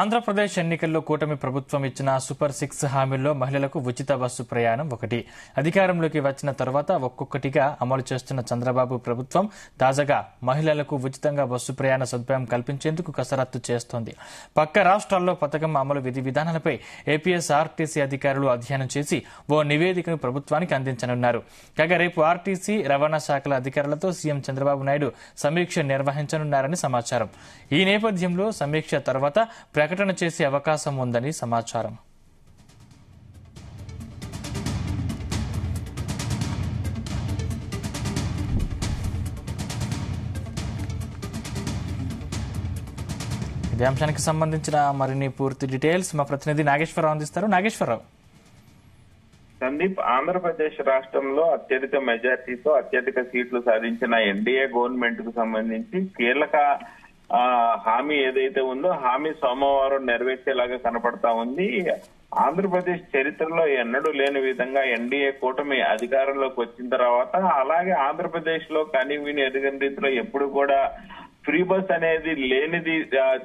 ఆంధ్రప్రదేశ్ ఎన్నికల్లో కూటమి ప్రభుత్వం ఇచ్చిన సూపర్ 6 హామీల్లో మహిళలకు ఉచిత బస్సు ప్రయాణం ఒకటి. అధికారంలోకి వచ్చిన తర్వాత ఒక్కొక్కటిగా అమలు చేస్తున్న చంద్రబాబు ప్రభుత్వం తాజాగా మహిళలకు ఉచితంగా బస్సు ప్రయాణ సదుపాయం కల్పించేందుకు కసరత్తు చేస్తోంది. పక్క రాష్ట్రాల్లో పథకం అమలు విధి విధానాలపై ఏపీఎస్ఆర్టీసీ అధికారులు అధ్యయనం చేసి ఓ నివేదికను ప్రభుత్వానికి అందించనున్నారు. కాగా రేపు ఆర్టీసీ, రవాణా శాఖల అధికారులతో సీఎం చంద్రబాబు నాయుడు సమీక్ష నిర్వహించనున్నారని సమాచారం. ఈ నేపథ్యంలో సమీక్ష తర్వాత ప్రకటన చేసే అవకాశం ఉందని సమాచారం. ఇదే అంశానికి సంబంధించిన మరిన్ని పూర్తి డీటెయిల్స్ మా ప్రతినిధి నాగేశ్వరరావు అందిస్తారు. నాగేశ్వరరావు. సందీప్, ఆంధ్రప్రదేశ్ రాష్ట్రంలో అత్యధిక మెజార్టీతో అత్యధిక సీట్లు సాధించిన ఎన్డీఏ గవర్నమెంట్ కు సంబంధించి కీలక హామీ ఏదైతే ఉందో హామీ సోమవారం నెరవేర్చేలాగా కనపడతా ఉంది. ఆంధ్రప్రదేశ్ చరిత్రలో ఎన్నడూ లేని విధంగా ఎన్డీఏ కూటమి అధికారంలోకి వచ్చిన తర్వాత అలాగే ఆంధ్రప్రదేశ్ లో కనీవిని ఎరుగని రీతిలో ఎప్పుడు కూడా ఫ్రీ బస్ అనేది లేనిది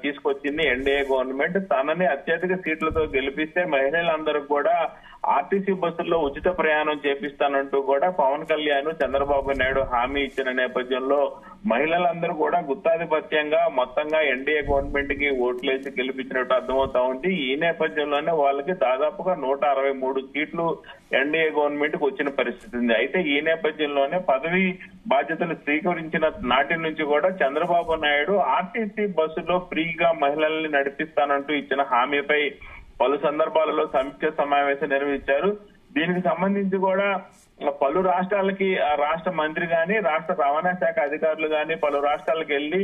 తీసుకొచ్చింది ఎన్డీఏ గవర్నమెంట్. తనని అత్యధిక సీట్లతో గెలిపిస్తే మహిళలందరూ కూడా ఆర్టీసీ బస్సుల్లో ఉచిత ప్రయాణం చేపిస్తానంటూ కూడా పవన్ కళ్యాణ్, చంద్రబాబు నాయుడు హామీ ఇచ్చిన నేపథ్యంలో మహిళలందరూ కూడా గుత్తాధిపత్యంగా మొత్తంగా ఎన్డీఏ గవర్నమెంట్ కి ఓట్లేసి గెలిపించినట్టు అర్థమవుతా ఉంది. ఈ నేపథ్యంలోనే వాళ్ళకి దాదాపుగా 163 సీట్లు ఎన్డీఏ గవర్నమెంట్ కు వచ్చిన పరిస్థితి ఉంది. అయితే ఈ నేపథ్యంలోనే పదవి బాధ్యతలు స్వీకరించిన నాటి నుంచి కూడా చంద్రబాబు నాయుడు ఆర్టీసీ బస్సులో ఫ్రీగా మహిళల్ని నడిపిస్తానంటూ ఇచ్చిన హామీపై పలు సందర్భాలలో సమీక్ష సమావేశం నిర్వహించారు. దీనికి సంబంధించి కూడా పలు రాష్ట్రాలకి రాష్ట్ర మంత్రి గాని, రాష్ట్ర రవాణా శాఖ అధికారులు గాని పలు రాష్ట్రాలకు వెళ్లి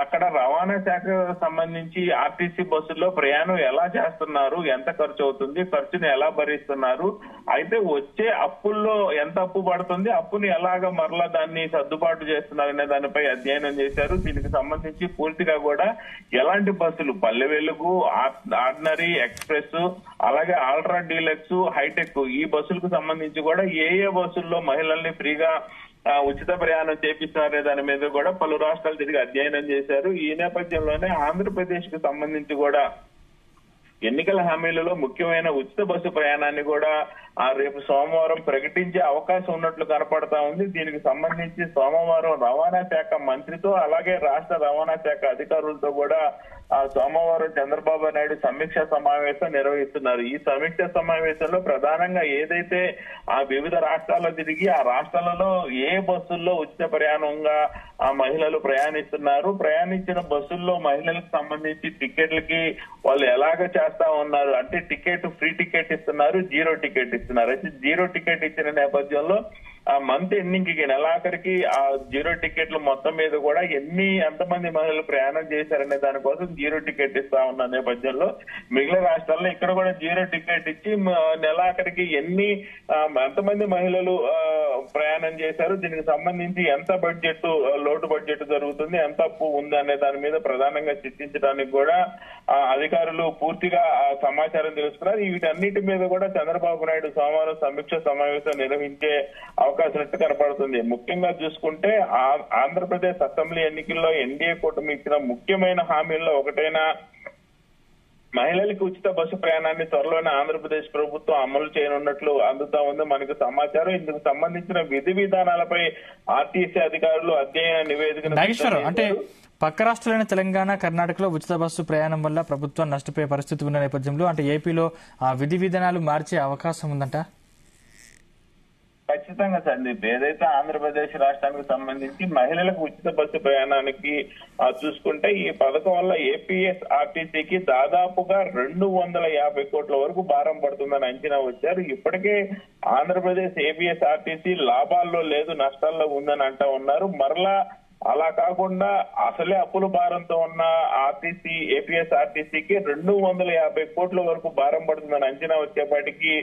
అక్కడ రవాణా శాఖ సంబంధించి ఆర్టీసీ బస్సుల్లో ప్రయాణం ఎలా చేస్తున్నారు, ఎంత ఖర్చు అవుతుంది, ఖర్చుని ఎలా భరిస్తున్నారు, అయితే వచ్చే అప్పుల్లో ఎంత అప్పు పడుతుంది, అప్పుని ఎలాగ మరలా దాన్ని సర్దుబాటు చేస్తున్నారనే దానిపై అధ్యయనం చేశారు. దీనికి సంబంధించి పూర్తిగా కూడా ఎలాంటి బస్సులు, పల్లె వెలుగు, ఆర్డినరీ, ఎక్స్ప్రెస్, అలాగే ఆల్ట్రా డీలక్స్, హైటెక్ ఈ బస్సులకు సంబంధించి కూడా ఏ బస్సుల్లో మహిళల్ని ఫ్రీగా ఉచిత ప్రయాణం చేపిస్తున్నారనే దాని మీద కూడా పలు రాష్ట్రాలు తిరిగి అధ్యయనం చేశారు. ఈ నేపథ్యంలోనే ఆంధ్రప్రదేశ్ కు సంబంధించి కూడా ఎన్నికల హామీలలో ముఖ్యమైన ఉచిత బస్సు ప్రయాణాన్ని కూడా రేపు సోమవారం ప్రకటించే అవకాశం ఉన్నట్లు కనపడతా ఉంది. దీనికి సంబంధించి సోమవారం రవాణా శాఖ మంత్రితో అలాగే రాష్ట్ర రవాణా శాఖ అధికారులతో కూడా సోమవారం చంద్రబాబు నాయుడు సమీక్ష సమావేశం నిర్వహిస్తున్నారు. ఈ సమీక్ష సమావేశంలో ప్రధానంగా ఏదైతే వివిధ రాష్ట్రాల్లో తిరిగి ఆ రాష్ట్రాలలో ఏ బస్సుల్లో ఉచిత ప్రయాణంగా మహిళలు ప్రయాణిస్తున్నారు, ప్రయాణించిన బస్సుల్లో మహిళలకు సంబంధించి టికెట్లకి వాళ్ళు ఎలాగ చేస్తా ఉన్నారు, అంటే టికెట్ ఫ్రీ టికెట్ ఇస్తున్నారు, జీరో టికెట్ ఇస్తున్నారు. అయితే జీరో టికెట్ ఇచ్చిన నేపథ్యంలో మంత్ ఎండింగ్ కి నెలాఖరికి ఆ జీరో టికెట్లు మొత్తం మీద కూడా ఎంతమంది మహిళలు ప్రయాణం చేశారనే దానికోసం జీరో టికెట్ ఇస్తా ఉన్న నేపథ్యంలో మిగిలిన రాష్ట్రాల్లో ఇక్కడ కూడా జీరో టికెట్ ఇచ్చి నెలాఖరికి ఎంతమంది మహిళలు ప్రయాణం చేశారు, దీనికి సంబంధించి ఎంత బడ్జెట్ లోటు బడ్జెట్ జరుగుతుంది, ఎంత అప్పు ఉంది అనే దాని మీద ప్రధానంగా చర్చించడానికి కూడా అధికారులు పూర్తిగా సమాచారం తెలుసుకున్నారు. వీటన్నిటి మీద కూడా చంద్రబాబు నాయుడు సోమవారం సమీక్ష సమావేశం నిర్వహించే అవకాశం కనపడుతుంది. ముఖ్యంగా చూసుకుంటే ఆంధ్రప్రదేశ్ అసెంబ్లీ ఎన్నికల్లో ఎన్డీఏ కూటమి ఇచ్చిన ముఖ్యమైన హామీల్లో ఒకటైన మహిళలకు ఉచిత బస్సు ప్రయాణాన్ని త్వరలోనే ఆంధ్రప్రదేశ్ ప్రభుత్వం అమలు చేయనున్నట్లు అందుతా ఉంది మనకు సమాచారం. ఇందుకు సంబంధించిన విధి విధానాలపై ఆర్టీసీ అధికారులు అధ్యయన నివేదికను అంటే పక్క రాష్ట్రాలైన తెలంగాణ, కర్ణాటకలో ఉచిత బస్సు ప్రయాణం వల్ల ప్రభుత్వం నష్టపోయే పరిస్థితి ఉన్న నేపథ్యంలో అంటే ఏపీలో విధి విధానాలు మార్చే అవకాశం ఉందంట. ఖచ్చితంగా సందీప్, ఏదైతే ఆంధ్రప్రదేశ్ రాష్ట్రానికి సంబంధించి మహిళలకు ఉచిత బస్సు ప్రయాణానికి చూసుకుంటే ఈ పథకం వల్ల ఏపీఎస్ఆర్టీసీకి దాదాపుగా 250 కోట్ల వరకు భారం పడుతుందని అంచనా వచ్చారు. ఇప్పటికే ఆంధ్రప్రదేశ్ ఏపీఎస్ఆర్టీసీ లాభాల్లో లేదు, నష్టాల్లో ఉందని అంటా ఉన్నారు. మరలా అలా కాకుండా అసలే అప్పుల భారంతో ఉన్న ఏపీఎస్ఆర్టీసీకి 250 కోట్ల వరకు భారం పడుతుందని అంచనా వచ్చేపాటికి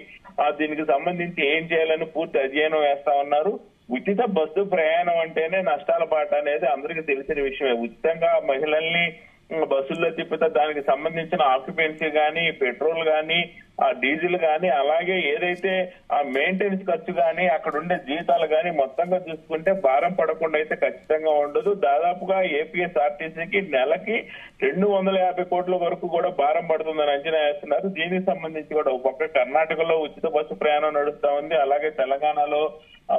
దీనికి సంబంధించి ఏం చేయాలని పూర్తి అధ్యయనం వేస్తా ఉన్నారు. ఉచిత బస్సు ప్రయాణం అంటేనే నష్టాల బాట అనేది అందరికీ తెలిసిన విషయమే. ఉచితంగా మహిళల్ని బస్సుల్లో తిప్పితే దానికి సంబంధించిన ఆక్యుపెన్సీ గానీ, పెట్రోల్ గానీ, ఆ డీజిల్ గానీ, అలాగే ఏదైతే ఆ మెయింటెనెన్స్ ఖర్చు గానీ, అక్కడ ఉండే జీతాలు గానీ మొత్తంగా చూసుకుంటే భారం పడకుండా అయితే ఖచ్చితంగా ఉండదు. దాదాపుగా ఏపీఎస్ఆర్టీసీకి నెలకి 250 కోట్ల వరకు కూడా భారం పడుతుందని అంచనా వేస్తున్నారు. దీనికి సంబంధించి కూడా ఒక పక్క కర్ణాటకలో ఉచిత బస్సు ప్రయాణం నడుస్తా ఉంది, అలాగే తెలంగాణలో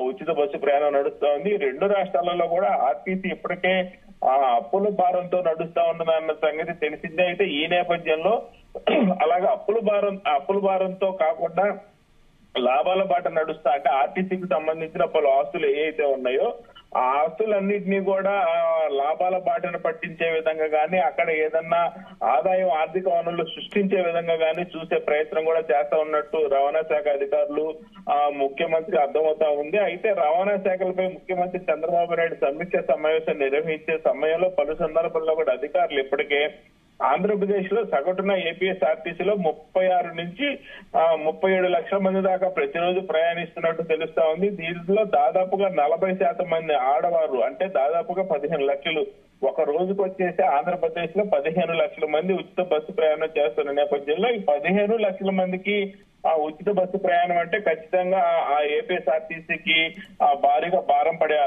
ఉచిత బస్సు ప్రయాణం నడుస్తా ఉంది. ఈ రెండు రాష్ట్రాలలో కూడా ఆర్టీసీ ఇప్పటికే అప్పుల భారంతో నడుస్తా ఉన్నదన్న సంగతి తెలిసిందే. అయితే ఈ నేపథ్యంలో అలాగే అప్పుల భారంతో కాకుండా లాభాల బాట నడుస్తా అంటే ఆర్టీసీకి సంబంధించిన పలు ఆస్తులు ఏవైతే ఉన్నాయో ఆ ఆస్తులన్నింటినీ కూడా లాభాల బాటను పట్టించే విధంగా గానీ, అక్కడ ఏదన్నా ఆదాయం ఆర్థిక వనరులు సృష్టించే విధంగా గానీ చూసే ప్రయత్నం కూడా చేస్తా ఉన్నట్టు రవాణా శాఖ అధికారులు ముఖ్యమంత్రి అర్థమవుతా ఉంది. అయితే రవాణా శాఖలపై ముఖ్యమంత్రి చంద్రబాబు నాయుడు సమీక్ష సమావేశం నిర్వహించే సమయంలో పలు సందర్భాల్లో కూడా అధికారులు ఇప్పటికే ఆంధ్రప్రదేశ్ లో సగటున ఏపీఎస్ఆర్టీసీలో 36 నుంచి 37 లక్షల మంది దాకా ప్రతిరోజు ప్రయాణిస్తున్నట్టు తెలుస్తా ఉంది. దీంట్లో దాదాపుగా 40% మంది ఆడవారు, అంటే దాదాపుగా 15 లక్షలు ఒక రోజుకు వచ్చేసి ఆంధ్రప్రదేశ్ లో 15 లక్షల మంది ఉచిత బస్సు ప్రయాణం చేస్తున్న నేపథ్యంలో ఈ 15 లక్షల మందికి ఉచిత బస్సు ప్రయాణం అంటే ఖచ్చితంగా ఆ ఏపీఎస్ఆర్టీసీకి భారీగా భారం పడే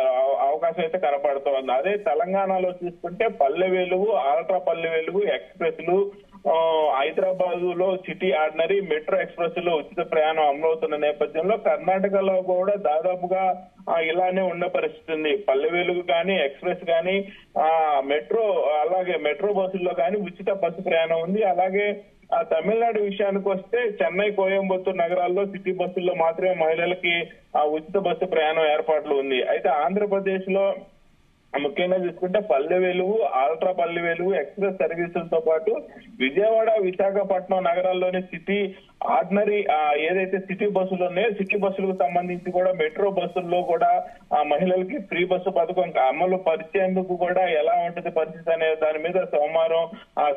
అవకాశం అయితే కనపడుతోంది. అదే తెలంగాణలో చూసుకుంటే పల్లె వెలుగు, ఆల్ట్రా పల్లె వెలుగు ఎక్స్ప్రెస్లు, హైదరాబాద్ లో సిటీ ఆర్డినరీ, మెట్రో ఎక్స్ప్రెస్ లో ఉచిత ప్రయాణం అమలవుతున్న నేపథ్యంలో కర్ణాటకలో కూడా దాదాపుగా ఇలానే ఉన్న పరిస్థితి ఉంది. పల్లె వెలుగు కానీ, ఎక్స్ప్రెస్ కానీ, మెట్రో, అలాగే మెట్రో బస్సుల్లో కానీ ఉచిత బస్సు ప్రయాణం ఉంది. అలాగే తమిళనాడు విషయానికి వస్తే చెన్నై, కోయంబత్తూరు నగరాల్లో సిటీ బస్సుల్లో మాత్రమే మహిళలకి ఉచిత బస్సు ప్రయాణం ఏర్పాట్లు ఉంది. అయితే ఆంధ్రప్రదేశ్ లో ముఖ్యంగా చూసుకుంటే పల్లె వెలుగు, ఆల్ట్రా పల్లె వెలుగు ఎక్స్ప్రెస్ సర్వీసులతో పాటు విజయవాడ, విశాఖపట్నం నగరాల్లోని సిటీ ఆర్డినరీ ఏదైతే సిటీ బస్సులు ఉన్నాయో సిటీ బస్సులకు సంబంధించి కూడా మెట్రో బస్సుల్లో కూడా మహిళలకి ఫ్రీ బస్సు పథకం అమలు పరిచేందుకు కూడా ఎలా ఉంటుంది పరిస్థితి అనే దాని మీద సోమవారం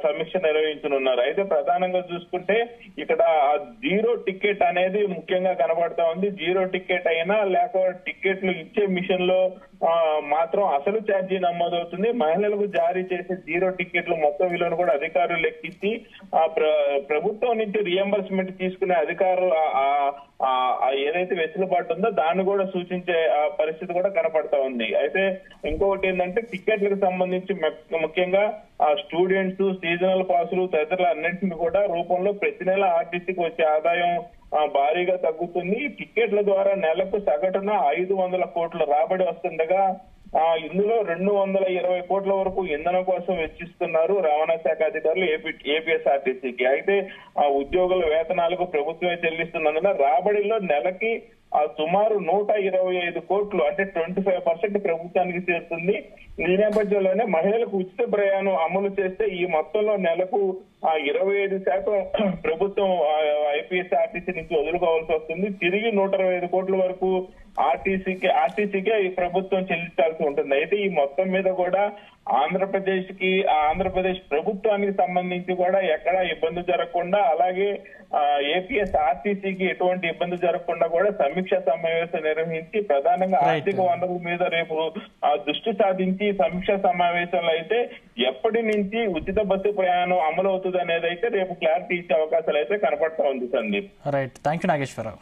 సమీక్ష నిర్వహించనున్నారు. అయితే ప్రధానంగా చూసుకుంటే ఇక్కడ జీరో టికెట్ అనేది ముఖ్యంగా కనబడతా ఉంది. జీరో టికెట్ అయినా లేక టికెట్లు ఇచ్చే మిషన్ లో మాత్రం అసలు ఛార్జీ నమోదవుతుంది. మహిళలకు జారీ చేసే జీరో టికెట్లు మొత్తం విలువను కూడా అధికారులు లెక్కించి ప్రభుత్వం నుంచి రియంబర్స్మెంట్ తీసుకునే అధికారులు ఏదైతే వెసులుబాటు ఉందో దాన్ని కూడా సూచించే పరిస్థితి కూడా కనపడతా ఉంది. అయితే ఇంకొకటి ఏంటంటే టికెట్లకు సంబంధించి ముఖ్యంగా స్టూడెంట్స్, సీజనల్ పాసులు తదితరుల అన్నింటినీ కూడా రూపంలో ప్రతి నెల ఆర్టీసీకి వచ్చే ఆదాయం భారీగా తగ్గుతుంది. టికెట్ల ద్వారా నెలకు సగటున 500 కోట్ల రాబడి వస్తుండగా ఇందులో 220 కోట్ల వరకు ఇంధనం కోసం వెచ్చిస్తున్నారు రవాణా శాఖ అధికారులు ఏపీఎస్ఆర్టీసీకి. అయితే ఉద్యోగుల వేతనాలకు ప్రభుత్వమే చెల్లిస్తున్నందున రాబడిలో నెలకి సుమారు 125 కోట్లు, అంటే 25% ప్రభుత్వానికి చేరుతుంది. ఈ నేపథ్యంలోనే మహిళలకు ఉచిత ప్రయాణం అమలు చేస్తే ఈ మొత్తంలో నెలకు 25% ప్రభుత్వం ఏపీఎస్ఆర్టీసీ నుంచి వదులుకోవాల్సి వస్తుంది. తిరిగి 125 కోట్ల వరకు ఆర్టీసీకే ఈ ప్రభుత్వం చెల్లించాల్సి ఉంటుంది. అయితే ఈ మొత్తం మీద కూడా ఆంధ్రప్రదేశ్ ప్రభుత్వానికి సంబంధించి కూడా ఎక్కడా ఇబ్బంది జరగకుండా, అలాగే ఏపీఎస్ఆర్టీసీకి ఎటువంటి ఇబ్బంది జరగకుండా కూడా సమీక్ష సమావేశం నిర్వహించి ప్రధానంగా ఆర్థిక వనరుల మీద రేపు దృష్టి సాధించి సమీక్ష సమావేశంలో అయితే ఎప్పటి నుంచి ఉచిత బస్సు ప్రయాణం అమలు అవుతుంది అనేది అయితే రేపు క్లారిటీ ఇచ్చే అవకాశాలు అయితే కనపడతా ఉంది Sandeep. Right, thank you Nageswararao.